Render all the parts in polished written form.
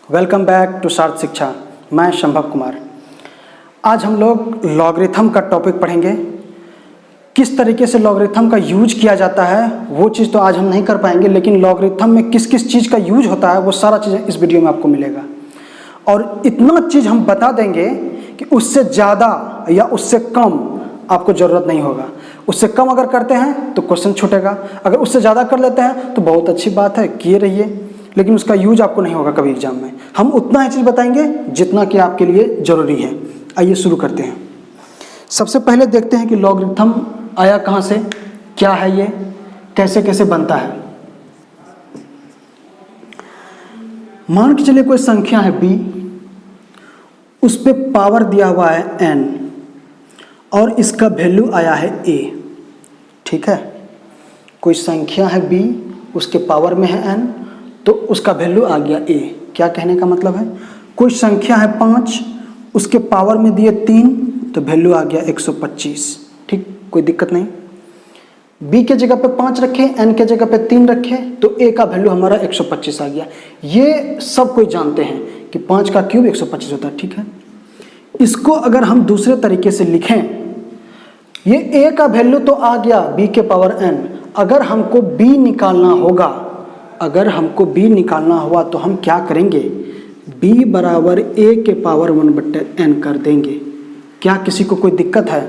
Welcome back to सार्थ शिक्षा। मैं संभव कुमार। आज हम लोग लॉगरिथम का टॉपिक पढ़ेंगे। किस तरीके से लॉगरिथम का यूज किया जाता है वो चीज़ तो आज हम नहीं कर पाएंगे, लेकिन लॉगरिथम में किस किस चीज़ का यूज होता है वो सारा चीज़ इस वीडियो में आपको मिलेगा। और इतना चीज़ हम बता देंगे कि उससे ज़्यादा या उससे कम आपको ज़रूरत नहीं होगा। उससे कम अगर करते हैं तो क्वेश्चन छूटेगा, अगर उससे ज़्यादा कर लेते हैं तो बहुत अच्छी बात है, किए रहिए, लेकिन उसका यूज आपको नहीं होगा कभी एग्जाम में। हम उतना ही चीज़ बताएंगे जितना कि आपके लिए ज़रूरी है। आइए शुरू करते हैं। सबसे पहले देखते हैं कि लॉगरिथम आया कहाँ से, क्या है ये, कैसे कैसे बनता है। मान के चलिए कोई संख्या है b, उस पर पावर दिया हुआ है n और इसका वैल्यू आया है a। ठीक है, कोई संख्या है b, उसके पावर में है n तो उसका वैल्यू आ गया a। क्या कहने का मतलब है, कोई संख्या है 5, उसके पावर में दिए 3 तो वैल्यू आ गया 125। ठीक, कोई दिक्कत नहीं। b के जगह पे 5 रखे, n के जगह पे 3 रखे तो a का वैल्यू हमारा 125 आ गया। ये सब कोई जानते हैं कि 5 का क्यूब 125 होता है। ठीक है, इसको अगर हम दूसरे तरीके से लिखें, ये a का वैल्यू तो आ गया b के पावर n, अगर हमको b निकालना होगा, अगर हमको b निकालना हुआ तो हम क्या करेंगे, b बराबर a के पावर 1/n कर देंगे। क्या किसी को कोई दिक्कत है,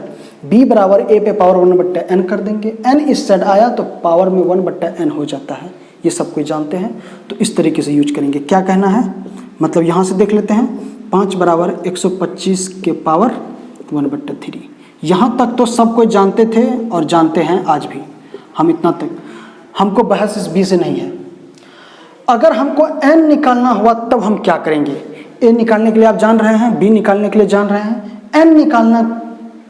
b बराबर a पे पावर 1/n कर देंगे, n इस साइड आया तो पावर में 1/n हो जाता है। ये सब कोई जानते हैं, तो इस तरीके से यूज करेंगे। क्या कहना है, मतलब यहाँ से देख लेते हैं, 5 बराबर 125 के पावर 1/3। यहाँ तक तो सब कोई जानते थे और जानते हैं आज भी, हम इतना तक, हमको बहस इस b से नहीं है। अगर हमको n निकालना हुआ तब हम क्या करेंगे, a निकालने के लिए आप जान रहे हैं, b निकालने के लिए जान रहे हैं, n निकालना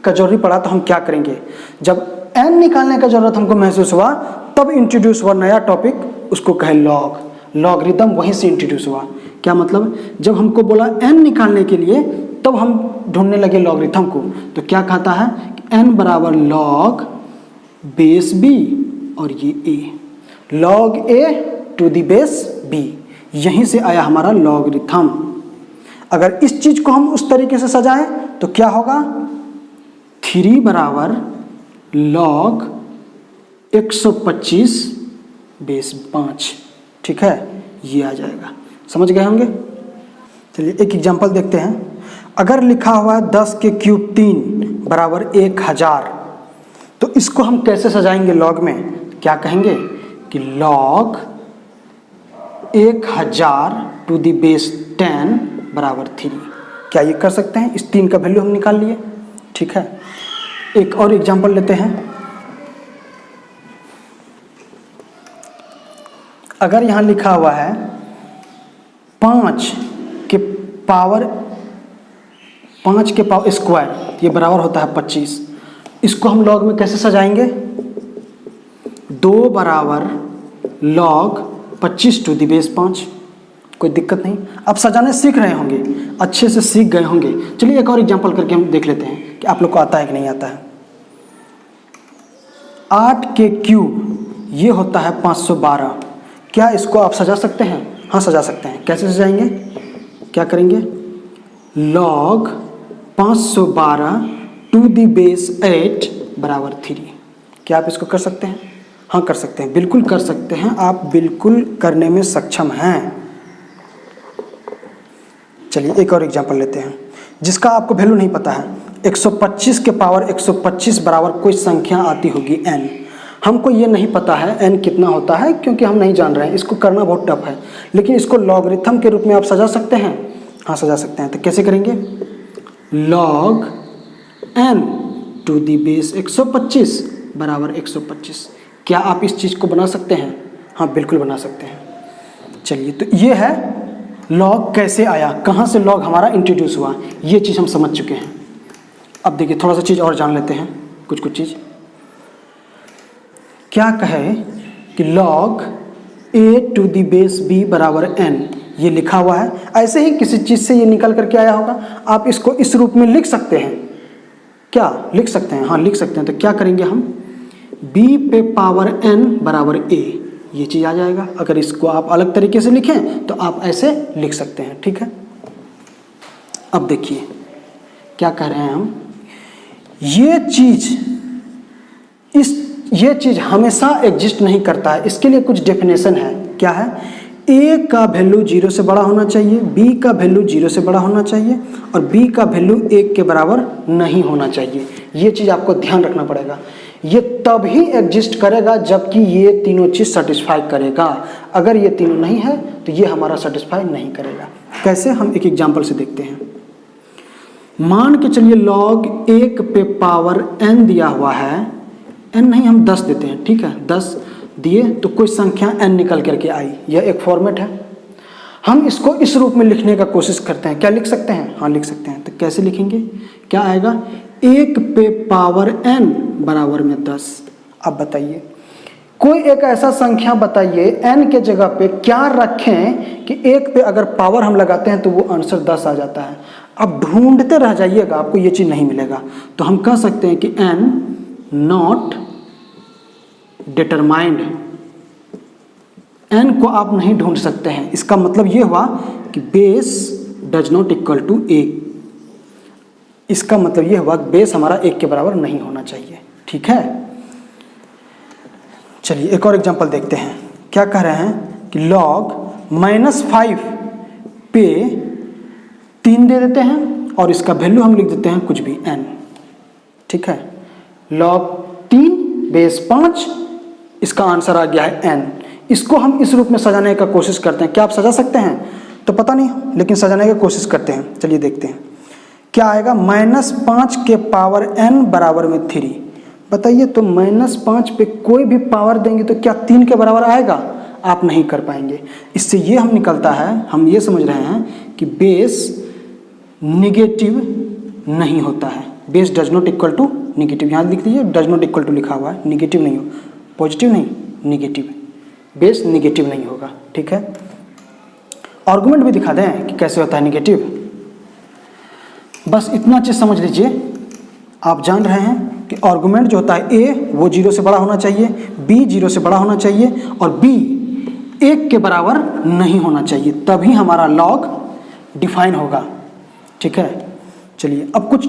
का जरूरी पड़ा तो हम क्या करेंगे। जब n निकालने का जरूरत हमको महसूस हुआ तब इंट्रोड्यूस हुआ नया टॉपिक, उसको कहे लॉग, लॉगरिथम, वहीं से इंट्रोड्यूस हुआ। क्या मतलब, जब हमको बोला n निकालने के लिए तब हम ढूंढने लगे लॉगरिथम को। तो क्या कहता है, n बराबर लॉग बेस b और ये a, log a to the base b, यहीं से आया हमारा लॉगरिथम। अगर इस चीज को हम उस तरीके से सजाएं तो क्या होगा, 3 बराबर लॉग 125 बेस 5। ठीक है, ये आ जाएगा, समझ गए होंगे। चलिए एक एग्जांपल देखते हैं। अगर लिखा हुआ है 10 के क्यूब 3 बराबर 1000, तो इसको हम कैसे सजाएंगे लॉग में, क्या कहेंगे कि लॉग 1000 टू द बेस 10 बराबर 3। क्या ये कर सकते हैं, इस 3 का वैल्यू हम निकाल लिए। ठीक है, एक और एग्जांपल लेते हैं। अगर यहाँ लिखा हुआ है 5 के पावर स्क्वायर, ये बराबर होता है 25, इसको हम लॉग में कैसे सजाएंगे, 2 बराबर लॉग 25 टू द बेस 5। कोई दिक्कत नहीं, अब सजाने सीख रहे होंगे, अच्छे से सीख गए होंगे। चलिए एक और एग्जांपल करके हम देख लेते हैं कि आप लोग को आता है कि नहीं आता है। 8 के क्यूब ये होता है 512। क्या इसको आप सजा सकते हैं, हाँ सजा सकते हैं। कैसे सजाएंगे, क्या करेंगे, लॉग 512 टू द बेस 8 बराबर 3। क्या आप इसको कर सकते हैं, हाँ कर सकते हैं, बिल्कुल कर सकते हैं, आप बिल्कुल करने में सक्षम हैं। चलिए एक और एग्जांपल लेते हैं जिसका आपको वैल्यू नहीं पता है। 125 के पावर 125 बराबर कोई संख्या आती होगी n, हमको ये नहीं पता है n कितना होता है क्योंकि हम नहीं जान रहे हैं, इसको करना बहुत टफ है, लेकिन इसको लॉगरिथम के रूप में आप सजा सकते हैं, हाँ सजा सकते हैं। तो कैसे करेंगे, log n to the base 125 बराबर 125। क्या आप इस चीज़ को बना सकते हैं, हाँ बिल्कुल बना सकते हैं। चलिए तो ये है लॉग कैसे आया, कहाँ से लॉग हमारा इंट्रोड्यूस हुआ, ये चीज़ हम समझ चुके हैं। अब देखिए थोड़ा सा चीज़ और जान लेते हैं, कुछ चीज़। क्या कहे कि log a to the base b बराबर n, ये लिखा हुआ है, ऐसे ही किसी चीज़ से ये निकल करके आया होगा। आप इसको इस रूप में लिख सकते हैं, क्या लिख सकते हैं, हाँ लिख सकते हैं। तो क्या करेंगे हम, b पे पावर n बराबर a, ये चीज़ आ जाएगा। अगर इसको आप अलग तरीके से लिखें तो आप ऐसे लिख सकते हैं, ठीक है। अब देखिए क्या कह रहे हैं हम, ये चीज़ हमेशा एग्जिस्ट नहीं करता है। इसके लिए कुछ डेफिनेशन है। क्या है? ए का वैल्यू 0 से बड़ा होना चाहिए, बी का वैल्यू 0 से बड़ा होना चाहिए और बी का वैल्यू 1 के बराबर नहीं होना चाहिए। ये चीज़ आपको ध्यान रखना पड़ेगा। ये तभी एग्जिस्ट करेगा जबकि ये तीनों चीज़ सेटिस्फाई करेगा। अगर ये तीनों नहीं है तो ये हमारा सेटिस्फाई नहीं करेगा। कैसे? हम एक एग्जाम्पल से देखते हैं। मान के चलिए log 1 पे पावर n दिया हुआ है, n नहीं हम 10 देते हैं, ठीक है। 10 दिए तो कोई संख्या n निकल करके आई। यह एक फॉर्मेट है। हम इसको इस रूप में लिखने का कोशिश करते हैं। क्या लिख सकते हैं? हाँ लिख सकते हैं। तो कैसे लिखेंगे? क्या आएगा? 1 पे पावर n बराबर में 10। अब बताइए कोई एक ऐसा संख्या बताइए n के जगह पे क्या रखें कि 1 पे अगर पावर हम लगाते हैं तो वो आंसर 10 आ जाता है। अब ढूंढते रह जाइएगा, आपको ये चीज़ नहीं मिलेगा। तो हम कह सकते हैं कि n नॉट डिटरमाइंड, n को आप नहीं ढूंढ सकते हैं। इसका मतलब ये हुआ कि base does not equal to 1। इसका मतलब ये हुआ बेस हमारा 1 के बराबर नहीं होना चाहिए, ठीक है। चलिए एक और एग्जांपल देखते हैं। क्या कह रहे हैं कि log -5 पे 3 दे देते हैं और इसका वैल्यू हम लिख देते हैं कुछ भी n, ठीक है। log 3 बेस 5, इसका आंसर आ गया है n। इसको हम इस रूप में सजाने का कोशिश करते हैं। क्या आप सजा सकते हैं? तो पता नहीं, लेकिन सजाने की कोशिश करते हैं। चलिए देखते हैं क्या आएगा। -5 के पावर n बराबर में 3। बताइए तो -5 पे कोई भी पावर देंगे तो क्या 3 के बराबर आएगा? आप नहीं कर पाएंगे। इससे ये हम निकलता है, हम ये समझ रहे हैं कि बेस निगेटिव नहीं होता है। Base does not equal to negative, यहाँ लिख दीजिए डज नॉट इक्वल टू लिखा हुआ है, निगेटिव नहीं हो, पॉजिटिव नहीं, निगेटिव। बेस निगेटिव नहीं होगा, ठीक है। आर्गुमेंट भी दिखा दें कि कैसे होता है निगेटिव। बस इतना चीज़ समझ लीजिए। आप जान रहे हैं कि आर्गुमेंट जो होता है a वो 0 से बड़ा होना चाहिए, b 0 से बड़ा होना चाहिए और b 1 के बराबर नहीं होना चाहिए, तभी हमारा log डिफाइन होगा, ठीक है। चलिए अब कुछ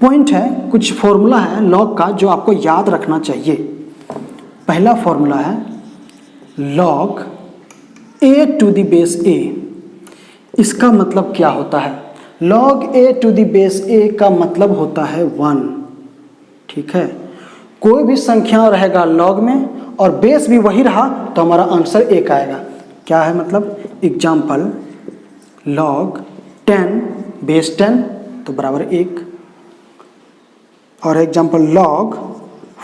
पॉइंट है, कुछ फॉर्मूला है log का जो आपको याद रखना चाहिए। पहला फॉर्मूला है log a to the base a। इसका मतलब क्या होता है? log a to the base a का मतलब होता है 1, ठीक है। कोई भी संख्या रहेगा log में और बेस भी वही रहा तो हमारा आंसर 1 आएगा। क्या है मतलब? एग्जाम्पल log 10 बेस 10 तो बराबर 1, और example log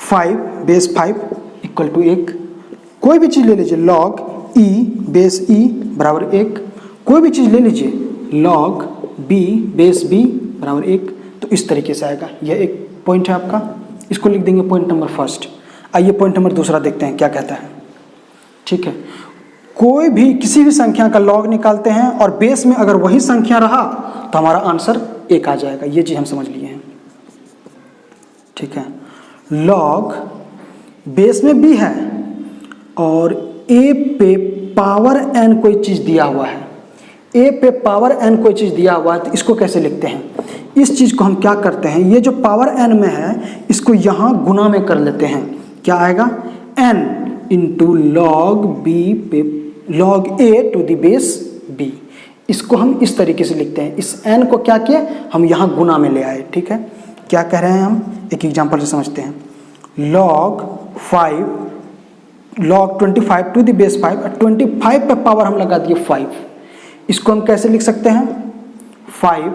5 base 5 equal to 1। कोई भी चीज़ ले लीजिए log e बेस e बराबर 1। कोई भी चीज़ ले लीजिए log b बेस b बराबर 1। तो इस तरीके से आएगा। यह एक पॉइंट है आपका, इसको लिख देंगे पॉइंट नंबर फर्स्ट। आइए पॉइंट नंबर दूसरा देखते हैं क्या कहता है, ठीक है। कोई भी किसी भी संख्या का log निकालते हैं और बेस में अगर वही संख्या रहा तो हमारा आंसर 1 आ जाएगा। ये चीज़ हम समझ लिए हैं, ठीक है। log बेस में b है और a पे पावर n कोई चीज़ दिया हुआ है, a पे पावर n कोई चीज़ दिया हुआ है, तो इसको कैसे लिखते हैं? इस चीज़ को हम क्या करते हैं, ये जो पावर n में है इसको यहाँ गुना में कर लेते हैं। क्या आएगा? n इंटू log b पे log a to the base b। इसको हम इस तरीके से लिखते हैं। इस n को क्या किए, हम यहाँ गुना में ले आए, ठीक है। क्या कह रहे हैं हम? एक एग्जाम्पल से समझते हैं। log 25 टू द बेस 5 और 25 पे पावर हम लगा दिए 5। इसको हम कैसे लिख सकते हैं? 5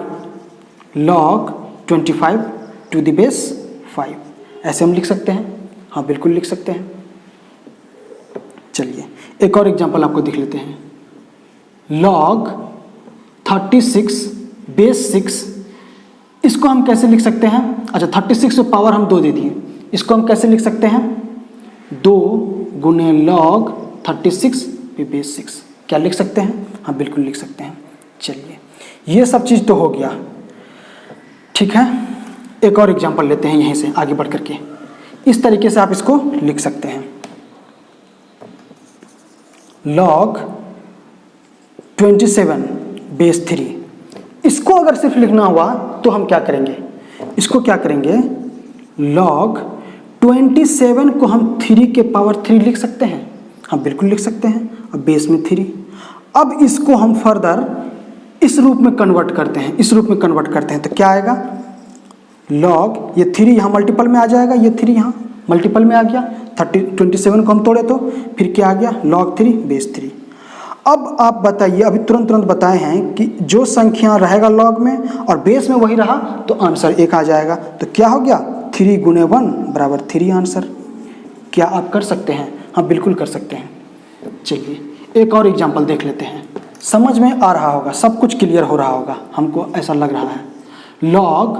log 25 टू द बेस 5, ऐसे हम लिख सकते हैं। हाँ बिल्कुल लिख सकते हैं। चलिए एक और एग्जांपल आपको दिख लेते हैं। log 36 बेस 6, इसको हम कैसे लिख सकते हैं? अच्छा 36 पे पावर हम 2 दे दिए, इसको हम कैसे लिख सकते हैं? 2 गुने log 36 पे बेस 6। क्या लिख सकते हैं? हाँ बिल्कुल लिख सकते हैं। चलिए ये सब चीज़ तो हो गया, ठीक है। एक और एग्जांपल लेते हैं यहीं से आगे बढ़ करके। इस तरीके से आप इसको लिख सकते हैं। log 27 base 3। इसको अगर सिर्फ लिखना हुआ तो हम क्या करेंगे, इसको क्या करेंगे, log 27 को हम 3 के पावर 3 लिख सकते हैं, हम बिल्कुल लिख सकते हैं, अब बेस में 3। अब इसको हम फर्दर इस रूप में कन्वर्ट करते हैं, इस रूप में कन्वर्ट करते हैं तो क्या आएगा, log ये 3 यहाँ मल्टीपल में आ जाएगा, ये 3 यहाँ मल्टीपल में आ गया, 27 को हम तोड़े तो फिर क्या आ गया, log 3 बेस 3। अब आप बताइए, अभी तुरंत बताए हैं कि जो संख्या रहेगा log में और बेस में वही रहा तो आंसर 1 आ जाएगा। तो क्या हो गया, 3 गुने 1 बराबर 3 आंसर। क्या आप कर सकते हैं? हाँ बिल्कुल कर सकते हैं। चलिए एक और एग्जाम्पल देख लेते हैं, समझ में आ रहा होगा, सब कुछ क्लियर हो रहा होगा, हमको ऐसा लग रहा है। log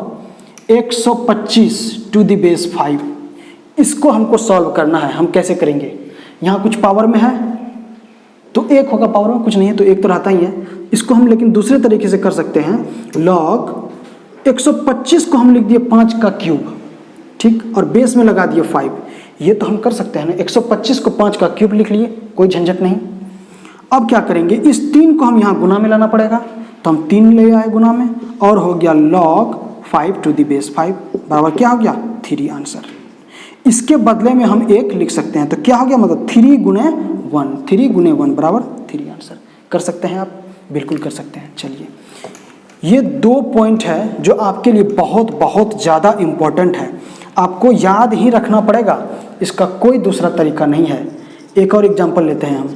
125 टू द बेस 5, इसको हमको सॉल्व करना है। हम कैसे करेंगे, यहाँ कुछ पावर में है तो 1 होगा, पावर में कुछ नहीं है तो 1 तो रहता ही है। इसको हम लेकिन दूसरे तरीके से कर सकते हैं, log 125 को हम लिख दिए 5 का क्यूब, ठीक, और बेस में लगा दिए 5। ये तो हम कर सकते हैं ना, 125 को 5 का क्यूब लिख लिए, कोई झंझट नहीं। अब क्या करेंगे, इस 3 को हम यहाँ गुना में लाना पड़ेगा, तो हम 3 ले आए गुना में और हो गया log 5 टू द बेस 5 बराबर क्या हो गया, 3 आंसर। इसके बदले में हम 1 लिख सकते हैं तो क्या हो गया, मतलब 3 गुने 1, 3 गुने 1 बराबर 3 आंसर। कर सकते हैं आप, बिल्कुल कर सकते हैं। चलिए ये 2 पॉइंट है जो आपके लिए बहुत बहुत ज़्यादा इम्पोर्टेंट है, आपको याद ही रखना पड़ेगा, इसका कोई दूसरा तरीका नहीं है। एक और एग्जांपल लेते हैं हम,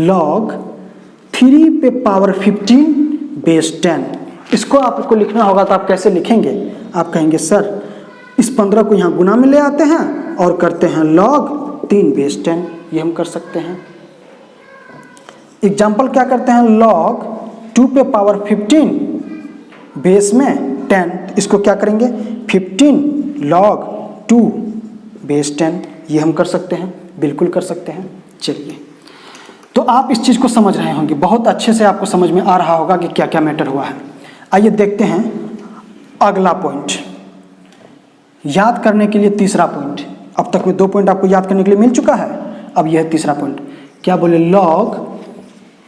log 3 पे पावर 15 बेस 10। इसको आपको लिखना होगा तो आप कैसे लिखेंगे, आप कहेंगे सर इस 15 को यहाँ गुना में ले आते हैं और करते हैं log 3 बेस 10। ये हम कर सकते हैं। एग्जाम्पल क्या करते हैं, log 2 पे पावर 15 बेस में 10, इसको क्या करेंगे 15 log 2 बेस 10। ये हम कर सकते हैं, बिल्कुल कर सकते हैं। चलिए तो आप इस चीज़ को समझ रहे होंगे, बहुत अच्छे से आपको समझ में आ रहा होगा कि क्या क्या मैटर हुआ है। आइए देखते हैं अगला पॉइंट, याद करने के लिए तीसरा पॉइंट। अब तक में 2 पॉइंट आपको याद करने के लिए मिल चुका है, अब यह है तीसरा पॉइंट। क्या बोले, log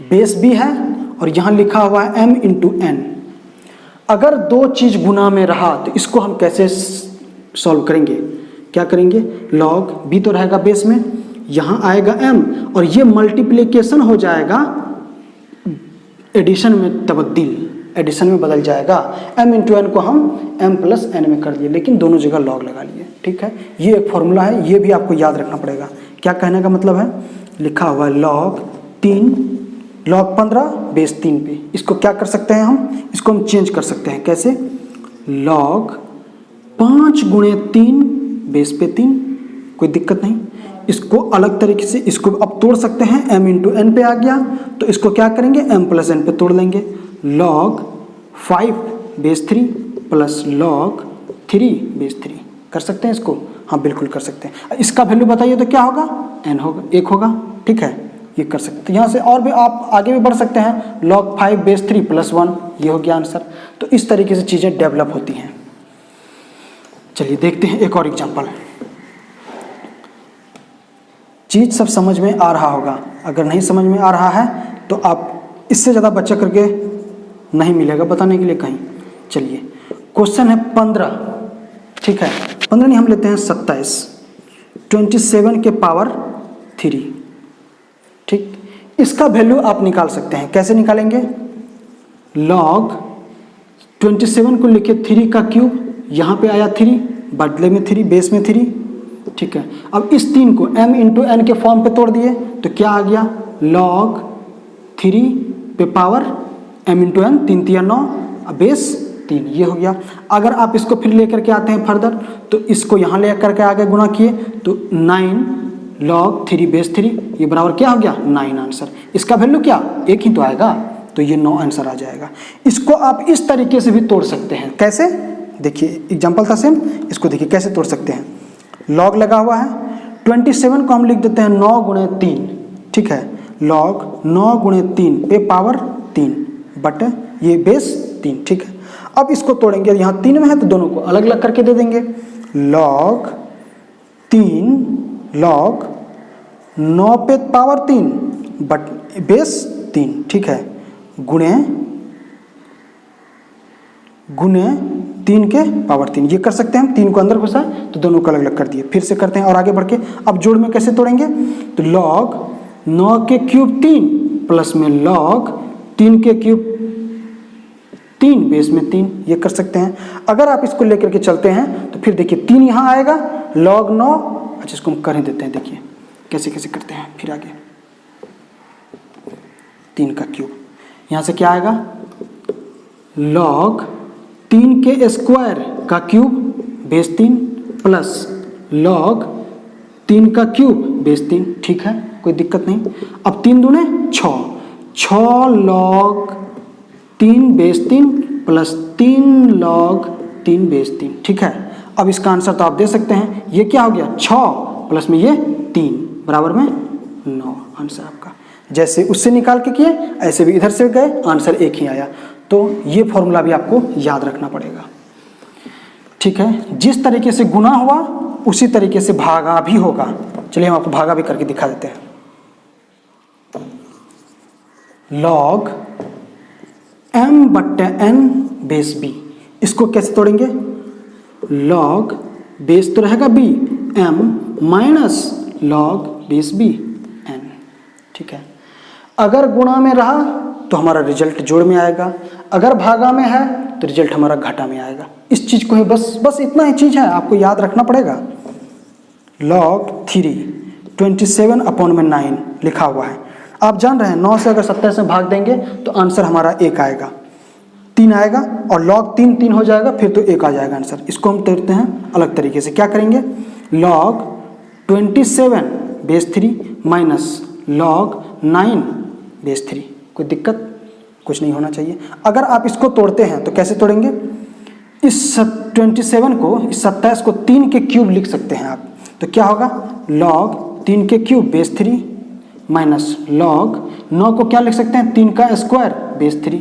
बेस भी है और यहाँ लिखा हुआ है m इंटू n। अगर 2 चीज़ गुना में रहा तो इसको हम कैसे सॉल्व करेंगे, क्या करेंगे, log b तो रहेगा बेस में, यहाँ आएगा m और ये मल्टीप्लिकेशन हो जाएगा एडिशन में, तब्दील एडिशन में बदल जाएगा। m इंटू n को हम m प्लस n में कर दिए, लेकिन दोनों जगह log लगा लिए, ठीक है। ये एक फॉर्मूला है, ये भी आपको याद रखना पड़ेगा। क्या कहने का मतलब है, लिखा हुआ है log 15 बेस 3 पे। इसको क्या कर सकते हैं हम, इसको हम चेंज कर सकते हैं, कैसे, log 5 गुणे 3 बेस पे 3, कोई दिक्कत नहीं। इसको अलग तरीके से इसको अब तोड़ सकते हैं, m इंटू n पे आ गया तो इसको क्या करेंगे, m प्लस n पे तोड़ लेंगे, log 5 base 3 plus log 3 base 3। कर सकते हैं इसको, हाँ बिल्कुल कर सकते हैं। इसका वैल्यू बताइए तो क्या होगा, n होगा, 1 होगा, ठीक है। ये कर सकते हैं, यहाँ से और भी आप आगे भी बढ़ सकते हैं, log 5 बेस 3 प्लस 1, ये हो गया आंसर। तो इस तरीके से चीज़ें डेवलप होती हैं। चलिए देखते हैं एक और एग्जांपल। चीज़ सब समझ में आ रहा होगा, अगर नहीं समझ में आ रहा है तो आप इससे ज़्यादा बच्चा करके नहीं मिलेगा बताने के लिए कहीं। चलिए क्वेश्चन है 15, ठीक है, 15 नहीं हम लेते हैं 27 के पावर 3, ठीक। इसका वैल्यू आप निकाल सकते हैं, कैसे निकालेंगे, log 27 को लिखे 3 का क्यूब, यहाँ पे आया 3, बदले में 3, बेस में 3, ठीक है। अब इस 3 को m इंटू n के फॉर्म पे तोड़ दिए तो क्या आ गया, log 3 पे power m into n, 3 3 9, base 3, ये हो गया। अगर आप इसको फिर लेकर के आते हैं फर्दर तो इसको यहाँ ले करके आगे गुना किए तो 9 log 3 बेस 3, ये बराबर क्या हो गया, 9 आंसर। इसका वैल्यू क्या, 1 ही तो आएगा, तो ये 9 आंसर आ जाएगा। इसको आप इस तरीके से भी तोड़ सकते हैं, कैसे, देखिए एग्जाम्पल था सेम, इसको देखिए कैसे तोड़ सकते हैं। log लगा हुआ है, 27 को हम लिख देते हैं 9 गुणे 3, ठीक है, log 9 गुणे 3 पे पावर 3 बट ये बेस 3, ठीक है। अब इसको तोड़ेंगे, यहाँ 3 में है तो दोनों को अलग अलग करके दे देंगे, log 3 log 9 पे पावर 3 बट बेस 3, ठीक है, गुणे 3 के पावर 3, ये कर सकते हैं हम। 3 को अंदर घुसा तो दोनों को अलग अलग कर दिए। फिर से करते हैं और आगे बढ़ के अब जोड़ में कैसे तोड़ेंगे, तो log 9 के क्यूब 3 प्लस में log 3 के क्यूब 3 बेस में 3, ये कर सकते हैं। अगर आप इसको लेकर के चलते हैं तो फिर देखिए 3 यहाँ आएगा, log 9, अच्छा इसको हम कर ही देते हैं, देखिए कैसे कैसे करते हैं। फिर आगे 3 का क्यूब, यहाँ से क्या आएगा, log 3 के स्क्वायर का क्यूब बेस 3 प्लस log 3 का क्यूब बेस 3, ठीक है, कोई दिक्कत नहीं। अब 3 दूने 6, 6 log 3 base 3 plus 3 log 3 base 3, ठीक है। अब इसका आंसर तो आप दे सकते हैं, ये क्या हो गया, 6 प्लस में ये 3 बराबर में 9, आंसर आपका। जैसे उससे निकाल के किए ऐसे भी इधर से गए, आंसर एक ही आया। तो ये फॉर्मूला भी आपको याद रखना पड़ेगा, ठीक है। जिस तरीके से गुना हुआ उसी तरीके से भागा भी होगा। चलिए हम आपको भागा भी करके दिखा देते हैं। log m/n बेस b, इसको कैसे तोड़ेंगे, log बेस तो रहेगा b, m minus log base b n, ठीक है। अगर गुणा में रहा तो हमारा रिजल्ट जोड़ में आएगा, अगर भागा में है तो रिजल्ट हमारा घटा में आएगा। इस चीज को ही बस इतना ही चीज है, आपको याद रखना पड़ेगा। log 3 27/9 लिखा हुआ है, आप जान रहे हैं 9 से अगर 27 में भाग देंगे तो आंसर हमारा 1 आएगा, 3 आएगा, और log 3 हो जाएगा, फिर तो 1 आ जाएगा आंसर। इसको हम तोड़ते हैं अलग तरीके से, क्या करेंगे, log 27 base 3 minus log 9 base 3, कोई दिक्कत कुछ नहीं होना चाहिए। अगर आप इसको तोड़ते हैं तो कैसे तोड़ेंगे, इस 27 को, इस 27 को 3 के क्यूब लिख सकते हैं आप, तो क्या होगा, log 3 के क्यूब बेस 3 माइनस log 9 को क्या लिख सकते हैं, 3 का स्क्वायर बेस 3,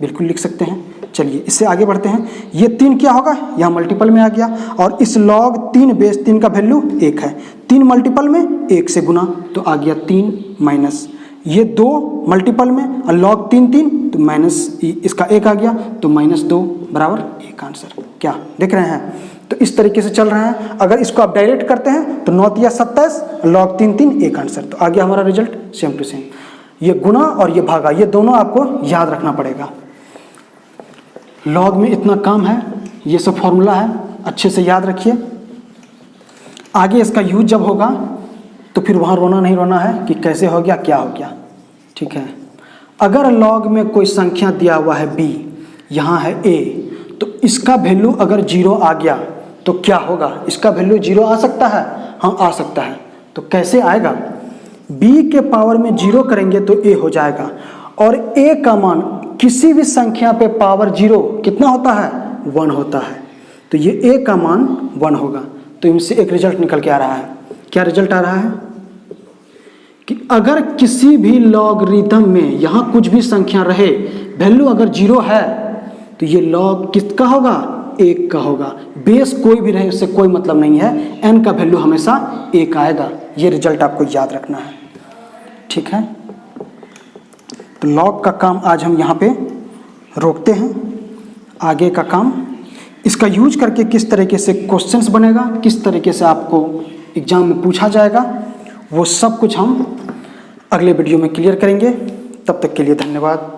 बिल्कुल लिख सकते हैं। चलिए इससे आगे बढ़ते हैं। ये 3 क्या होगा, यहाँ मल्टीपल में आ गया, और इस log 3 बेस 3 का वैल्यू 1 है, 3 मल्टीपल में 1 से गुना तो आ गया 3 माइनस ये 2 मल्टीपल में, और log 3 तो माइनस इसका 1 आ गया तो -2 बराबर 1, आंसर क्या देख रहे हैं। तो इस तरीके से चल रहा है। अगर इसको आप डायरेक्ट करते हैं तो 9 × 27, log 3 1 आंसर, तो आ गया हमारा रिजल्ट सेम टू सेम। ये गुना और ये भागा, ये दोनों आपको याद रखना पड़ेगा। लॉग में इतना काम है, ये सब फॉर्मूला है, अच्छे से याद रखिए। आगे इसका यूज जब होगा तो फिर वहाँ रोना नहीं रोना है कि कैसे हो गया क्या हो गया, ठीक है। अगर लॉग में कोई संख्या दिया हुआ है b, यहाँ है a, तो इसका वैल्यू अगर 0 आ गया तो क्या होगा, इसका वैल्यू 0 आ सकता है, हाँ आ सकता है। तो कैसे आएगा, b के पावर में 0 करेंगे तो a हो जाएगा, और a का मान किसी भी संख्या पे पावर 0 कितना होता है, 1 होता है, तो ये a का मान 1 होगा। तो इनसे एक रिजल्ट निकल के आ रहा है। क्या रिजल्ट आ रहा है कि अगर किसी भी लॉगरिथम में यहाँ कुछ भी संख्या रहे, वैल्यू अगर 0 है तो ये लॉग किसका होगा, 1 का होगा। बेस कोई भी रहे उससे कोई मतलब नहीं है, n का वैल्यू हमेशा 1 आएगा। ये रिजल्ट आपको याद रखना है, ठीक है। तो लॉग का काम आज हम यहाँ पे रोकते हैं। आगे का काम इसका यूज करके किस तरीके से क्वेश्चंस बनेगा, किस तरीके से आपको एग्जाम में पूछा जाएगा, वो सब कुछ हम अगले वीडियो में क्लियर करेंगे। तब तक के लिए धन्यवाद।